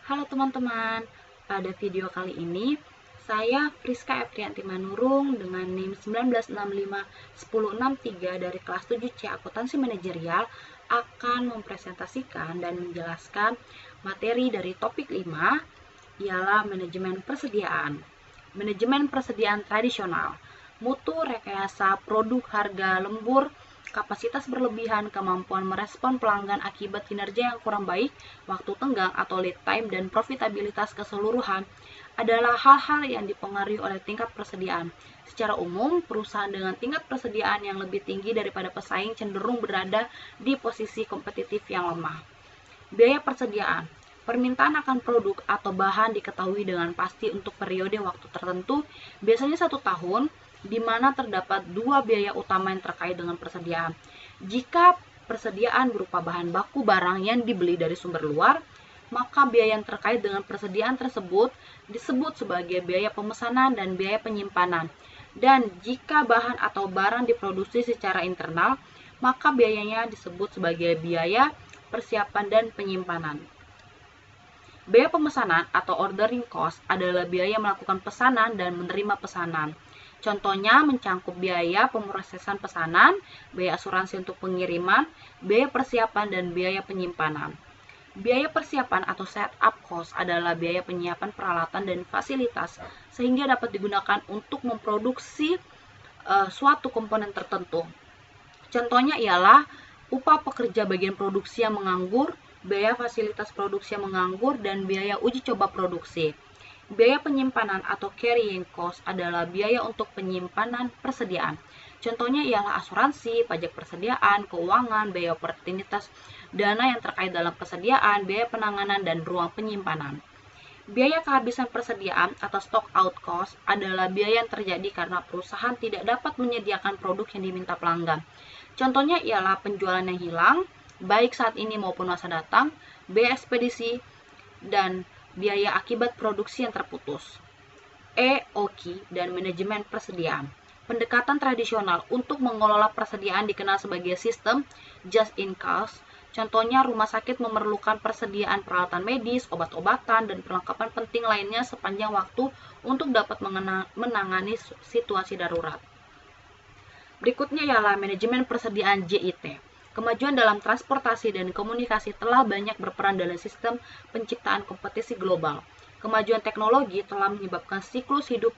Halo teman-teman, pada video kali ini saya Friska Efrianti Manurung dengan NIM 19651063 dari kelas 7C Akuntansi Manajerial akan mempresentasikan dan menjelaskan materi dari topik 5 ialah manajemen persediaan. Manajemen persediaan tradisional, mutu, rekayasa, produk, harga, lembur, kapasitas berlebihan, kemampuan merespon pelanggan akibat kinerja yang kurang baik, waktu tenggang atau lead time, dan profitabilitas keseluruhan adalah hal-hal yang dipengaruhi oleh tingkat persediaan. Secara umum, perusahaan dengan tingkat persediaan yang lebih tinggi daripada pesaing cenderung berada di posisi kompetitif yang lemah. Biaya persediaan. Permintaan akan produk atau bahan diketahui dengan pasti untuk periode waktu tertentu, biasanya 1 tahun, di mana terdapat dua biaya utama yang terkait dengan persediaan. Jika persediaan berupa bahan baku barang yang dibeli dari sumber luar, maka biaya yang terkait dengan persediaan tersebut disebut sebagai biaya pemesanan dan biaya penyimpanan. Dan jika bahan atau barang diproduksi secara internal, maka biayanya disebut sebagai biaya persiapan dan penyimpanan. Biaya pemesanan atau ordering cost adalah biaya melakukan pesanan dan menerima pesanan. Contohnya mencangkup biaya pemrosesan pesanan, biaya asuransi untuk pengiriman, biaya persiapan, dan biaya penyimpanan. Biaya persiapan atau setup cost adalah biaya penyiapan peralatan dan fasilitas sehingga dapat digunakan untuk memproduksi suatu komponen tertentu. Contohnya ialah upah pekerja bagian produksi yang menganggur, biaya fasilitas produksi yang menganggur, dan biaya uji coba produksi. Biaya penyimpanan atau carrying cost adalah biaya untuk penyimpanan persediaan. Contohnya ialah asuransi, pajak persediaan, keuangan, biaya oportunitas, dana yang terkait dalam persediaan, biaya penanganan, dan ruang penyimpanan. Biaya kehabisan persediaan atau stock out cost adalah biaya yang terjadi karena perusahaan tidak dapat menyediakan produk yang diminta pelanggan. Contohnya ialah penjualan yang hilang, baik saat ini maupun masa datang, biaya ekspedisi, dan biaya akibat produksi yang terputus. EOQ dan manajemen persediaan. Pendekatan tradisional untuk mengelola persediaan dikenal sebagai sistem just in case. Contohnya, rumah sakit memerlukan persediaan peralatan medis, obat-obatan, dan perlengkapan penting lainnya sepanjang waktu untuk dapat menangani situasi darurat. Berikutnya ialah manajemen persediaan JIT. Kemajuan dalam transportasi dan komunikasi telah banyak berperan dalam sistem penciptaan kompetisi global. Kemajuan teknologi telah menyebabkan siklus hidup